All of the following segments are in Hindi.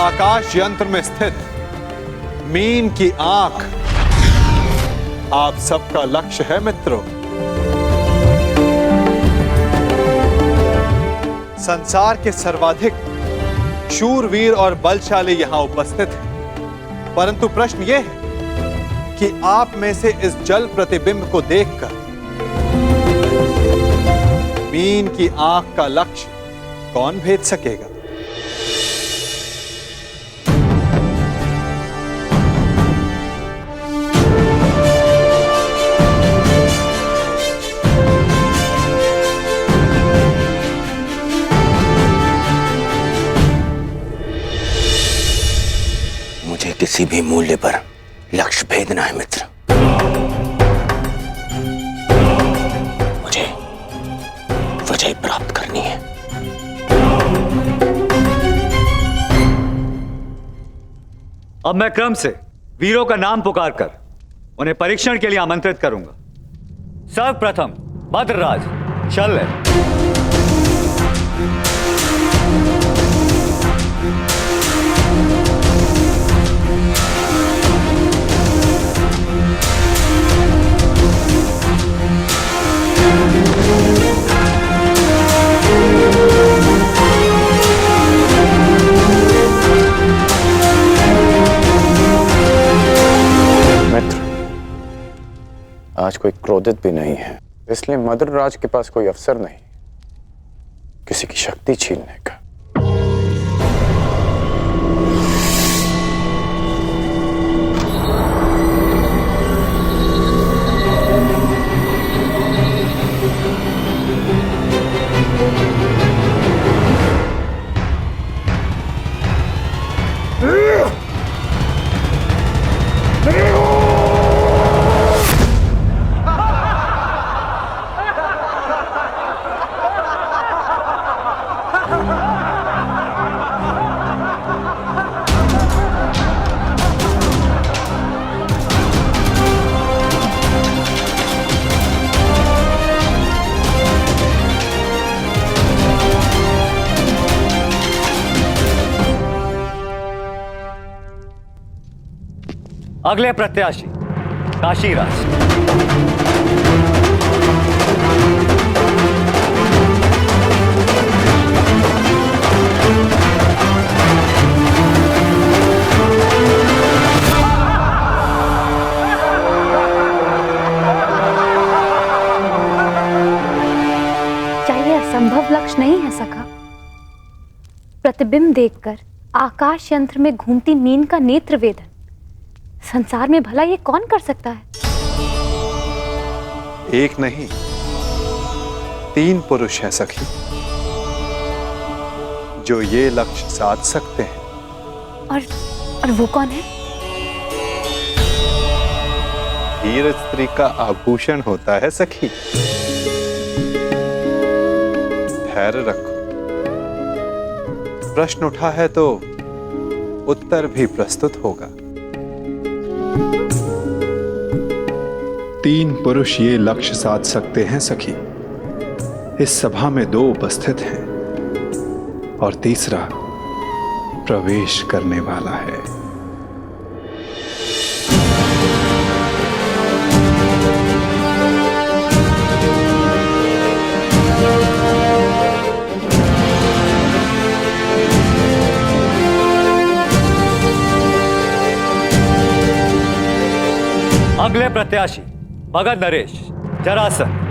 आकाश यंत्र में स्थित मीन की आंख आप सबका लक्ष्य है मित्रों। संसार के सर्वाधिक शूरवीर और बलशाली यहां उपस्थित हैं, परंतु प्रश्न यह है कि आप में से इस जल प्रतिबिंब को देखकर मीन की आंख का लक्ष्य कौन भेद सकेगा? मुझे किसी भी मूल्य पर लक्ष्य भेदना है मित्र। मुझे विजय प्राप्त करनी है। अब मैं क्रम से वीरों का नाम पुकार कर उन्हें परीक्षण के लिए आमंत्रित करूंगा। सर्वप्रथम भद्रराज शल्य। आज कोई क्रोधित भी नहीं है, इसलिए मद्रराज के पास कोई अवसर नहीं किसी की शक्ति छीनने का। अगले प्रत्याशी काशीराज। क्या यह असंभव लक्ष्य नहीं है सखा? प्रतिबिंब देखकर आकाश यंत्र में घूमती मीन का नेत्र वेदन संसार में भला ये कौन कर सकता है? एक नहीं 3 पुरुष हैं सखी, जो ये लक्ष्य साध सकते हैं। और वो कौन है? वीर स्त्री का आभूषण होता है सखी। धैर्य रखो, प्रश्न उठा है तो उत्तर भी प्रस्तुत होगा। 3 पुरुष ये लक्ष्य साध सकते हैं सखी। इस सभा में 2 उपस्थित हैं और तीसरा प्रवेश करने वाला है। अगले प्रत्याशी भगत नरेश जरासंध।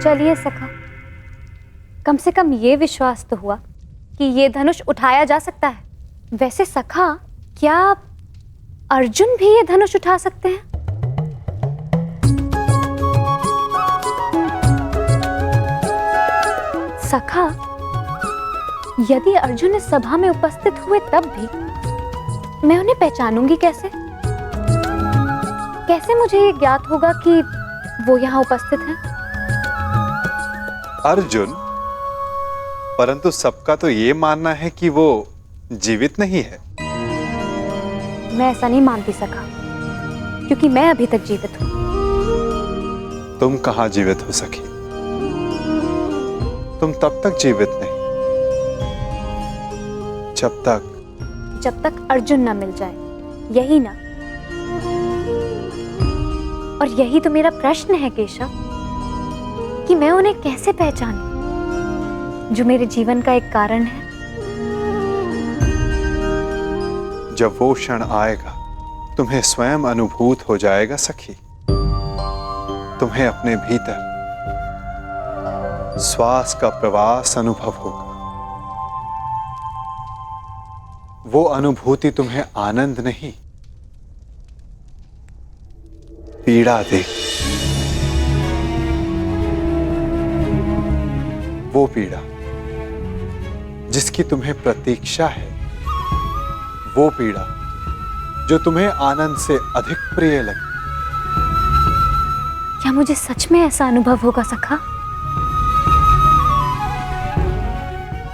चलिए सखा, कम से कम ये विश्वास तो हुआ कि ये धनुष उठाया जा सकता है। वैसे सखा, क्या अर्जुन भी ये धनुष उठा सकते हैं? सखा, यदि अर्जुन इस सभा में उपस्थित हुए तब भी मैं उन्हें पहचानूंगी कैसे? कैसे मुझे ये ज्ञात होगा कि वो यहाँ उपस्थित हैं? अर्जुन, परंतु सबका तो ये मानना है कि वो जीवित नहीं है। मैं ऐसा नहीं मानती सखा, क्योंकि मैं अभी तक जीवित हूं। तुम कहां जीवित हो सखी? तुम तब तक जीवित नहीं जब तक अर्जुन ना मिल जाए, यही ना? और यही तो मेरा प्रश्न है केशव, कि मैं उन्हें कैसे पहचानूं, जो मेरे जीवन का एक कारण है। जब वो क्षण आएगा, तुम्हें स्वयं अनुभूत हो जाएगा सखी। तुम्हें अपने भीतर श्वास का प्रवास अनुभव होगा। वो अनुभूति तुम्हें आनंद नहीं, पीड़ा देगी। वो पीड़ा जिसकी तुम्हें प्रतीक्षा है, वो पीड़ा जो तुम्हें आनंद से अधिक प्रिय लगे। क्या मुझे सच में ऐसा अनुभव होगा सखा?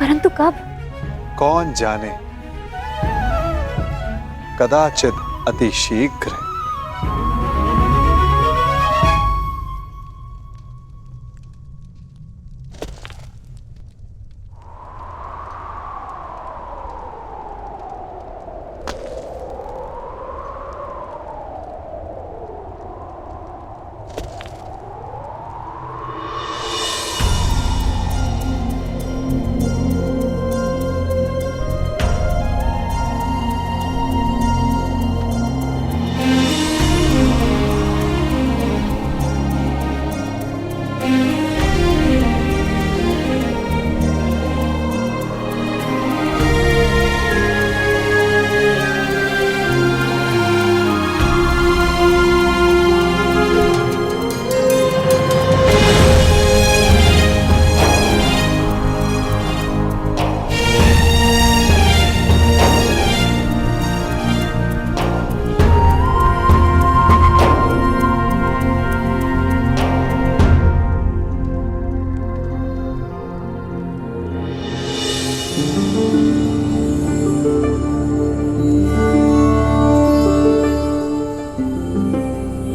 परंतु कब? कौन जाने, कदाचित अति शीघ्र।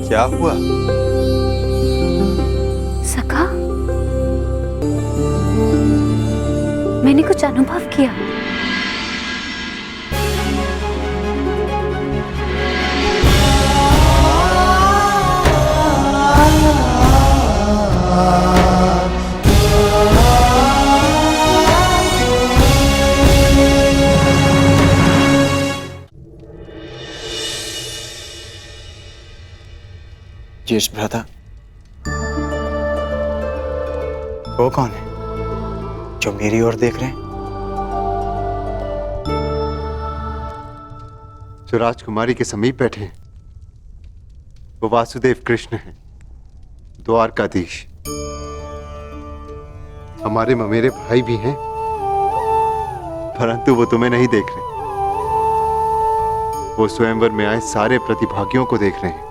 क्या हुआ? सखा, मैंने कुछ अनुभव किया। यश भ्राता, वो कौन है जो मेरी ओर देख रहे हैं? जो राजकुमारी के समीप बैठे हैं वो वासुदेव कृष्ण हैं, द्वारकाधीश। हमारे ममेरे भाई भी हैं, परंतु वो तुम्हें नहीं देख रहे। वो स्वयंवर में आए सारे प्रतिभागियों को देख रहे हैं।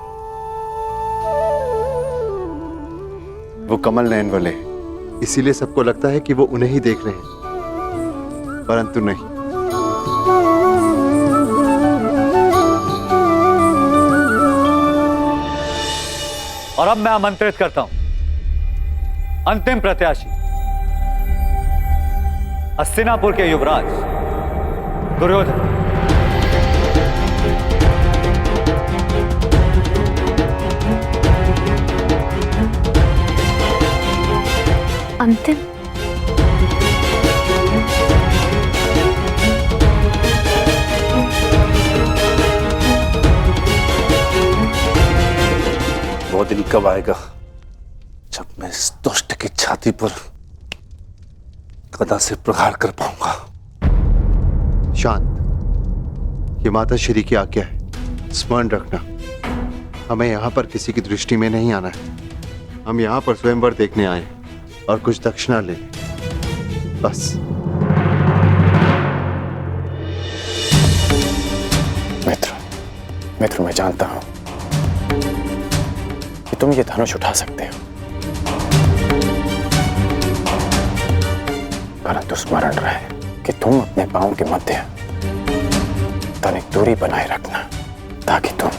वो कमल नयन वाले हैं, इसीलिए सबको लगता है कि वो उन्हें ही देख रहे हैं, परंतु नहीं। और अब मैं आमंत्रित करता हूं अंतिम प्रत्याशी, हस्तिनापुर के युवराज दुर्योधन। अंतिम? वो दिन कब आएगा जब मैं इस दुष्ट की छाती पर गदा से प्रहार कर पाऊंगा। शांत, ये माता श्री की आज्ञा है, स्मरण रखना। हमें यहाँ पर किसी की दृष्टि में नहीं आना है। हम यहाँ पर स्वयंवर देखने आए और कुछ दक्षिणा लेने, बस। मित्र, मैं जानता हूं कि तुम ये धनुष उठा सकते हो, परंतु स्मरण रहे कि तुम अपने पांव के मध्य तनिक दूरी बनाए रखना, ताकि तुम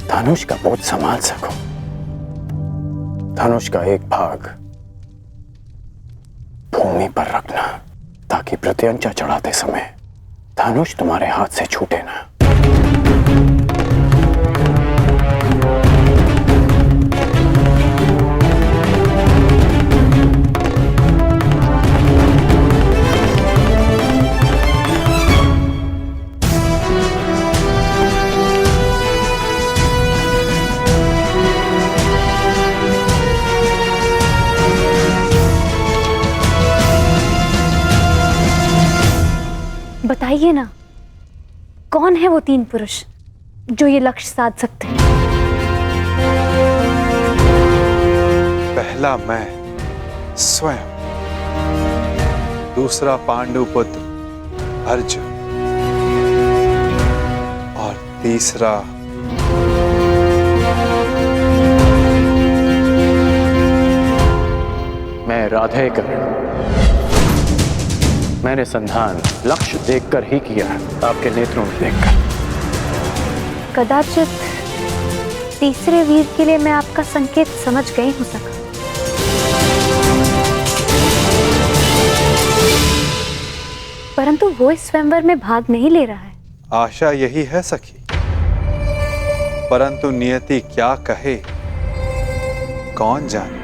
धनुष का बोझ संभाल सको। धनुष का एक भाग भूमि पर रखना, ताकि प्रत्यंचा चढ़ाते समय धनुष तुम्हारे हाथ से छूटे ना। बताइए ना, कौन है वो 3 पुरुष जो ये लक्ष्य साध सकते हैं? पहला मैं स्वयं, दूसरा पांडु पुत्र अर्जुन और तीसरा मैं राधेकर। मैंने संधान लक्ष्य देखकर ही किया, आपके नेत्रों में देखकर। कदाचित तीसरे वीर के लिए मैं आपका संकेत समझ गई हूं सखा। परंतु वो इस स्वयंवर में भाग नहीं ले रहा है। आशा यही है सखी, परंतु नियति क्या कहे कौन जाने।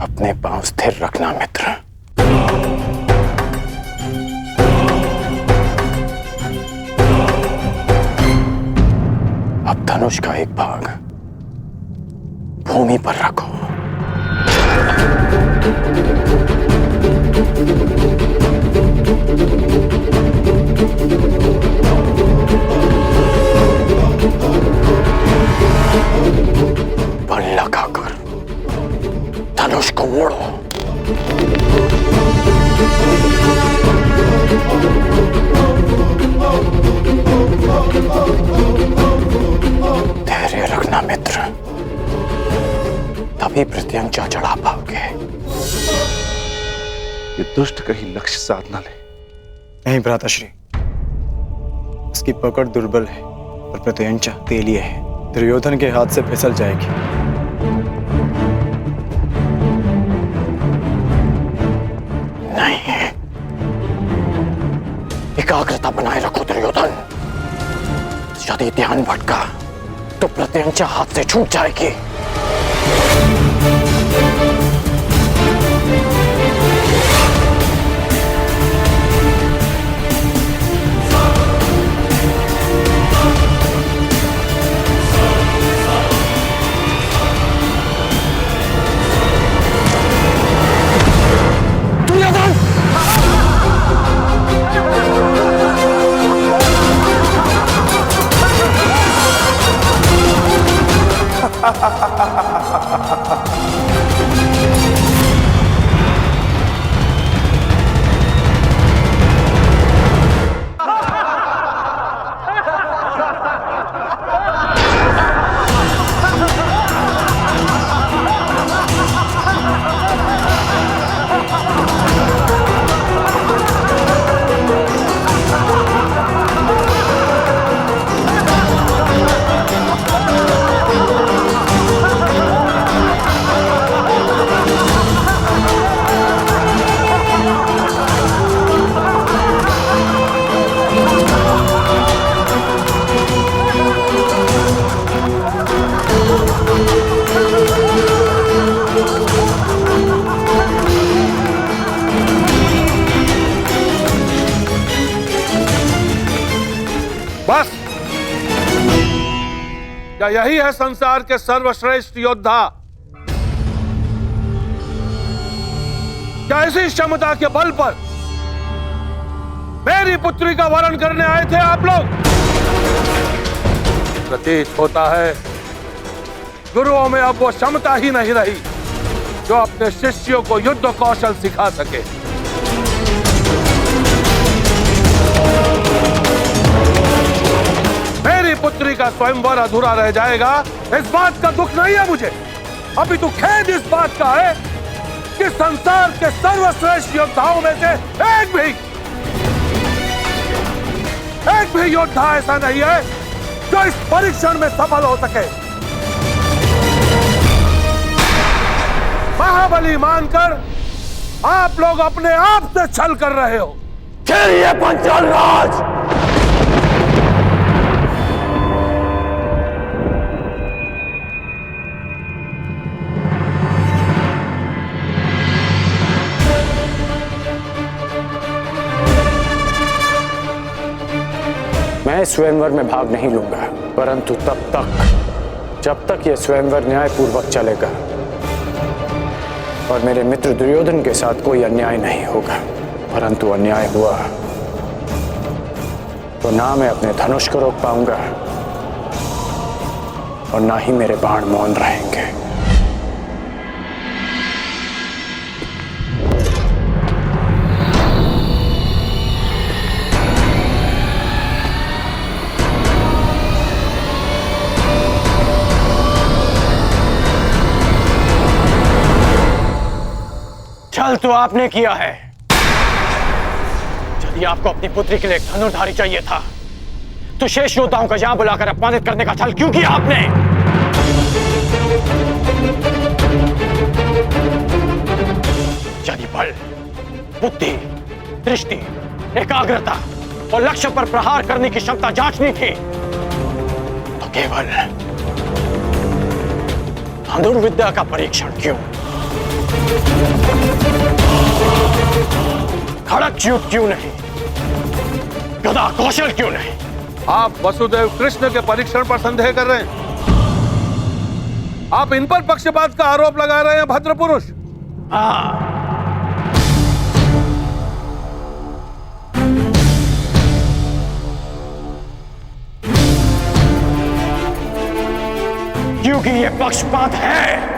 अपने पांव स्थिर रखना मित्र। अब धनुष का एक भाग भूमि पर रखो। बल लगाकर धनुष को मोड़ो। धैर्य रखना मित्र, तभी प्रत्यंचा चढ़ा पाओगे। ये दुष्ट कहीं लक्ष्य साध न ले। नहीं भ्राताश्री, उसकी पकड़ दुर्बल है और प्रत्यंचा तेलीय है, दुर्योधन के हाथ से फिसल जाएगी। नहीं, एकाग्रता बनाए रखो दुर्योधन। यदि ध्यान भटका तो प्रत्यंचा हाथ से छूट जाएगी। क्या यही है संसार के सर्वश्रेष्ठ योद्धा? क्या इसी क्षमता के बल पर मेरी पुत्री का वरण करने आए थे आप लोग? प्रतीत होता है गुरुओं में अब वो क्षमता ही नहीं रही जो अपने शिष्यों को युद्ध कौशल सिखा सके। मेरी पुत्री का स्वयंवर अधूरा रह जाएगा, इस बात का दुख नहीं है मुझे। अभी तो खेद इस बात का है कि संसार के सर्वश्रेष्ठ योद्धाओं में से एक भी योद्धा ऐसा नहीं है जो इस परीक्षण में सफल हो सके। महाबली मानकर आप लोग अपने आप से छल कर रहे हो। चलिए पंचाल राज। मैं स्वयंवर में भाग नहीं लूंगा, परंतु तब तक जब तक यह स्वयंवर न्यायपूर्वक चलेगा और मेरे मित्र दुर्योधन के साथ कोई अन्याय नहीं होगा। परंतु अन्याय हुआ तो ना मैं अपने धनुष को रोक पाऊंगा और ना ही मेरे बाण मौन रहेंगे। छल तो आपने किया है। यदि आपको अपनी पुत्री के लिए एक धनुर्धारी चाहिए था तो शेष योद्धाओं को यहां बुलाकर अपमानित करने का छल क्यों किया आपने? यदि बल, बुद्धि, दृष्टि, एकाग्रता और लक्ष्य पर प्रहार करने की क्षमता जांचनी थी तो केवल धनुर्विद्या का परीक्षण क्यों? खड़क युद्ध क्यों नहीं? गदा कौशल क्यों नहीं? आप वसुदेव कृष्ण के परीक्षण पर संदेह कर रहे हैं। आप इन पर पक्षपात का आरोप लगा रहे हैं भद्र पुरुष। हाँ, क्योंकि यह पक्षपात है।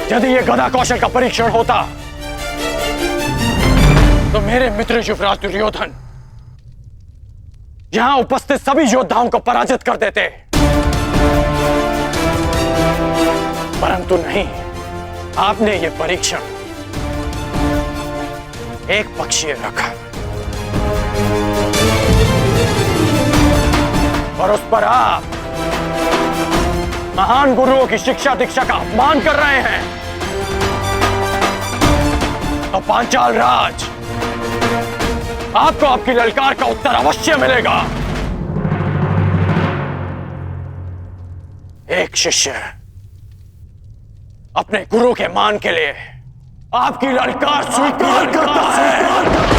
यदि यह गदा कौशल का परीक्षण होता तो मेरे मित्र युवराज दुर्योधन यहां उपस्थित सभी योद्धाओं को पराजित कर देते, परंतु नहीं, आपने यह परीक्षण एक पक्षीय रखा और उस पर आप महान गुरुओं की शिक्षा दीक्षा का अपमान कर रहे हैं। तो पांचाल राज, आपको आपकी ललकार का उत्तर अवश्य मिलेगा। एक शिष्य अपने गुरु के मान के लिए आपकी ललकार स्वीकार करता है।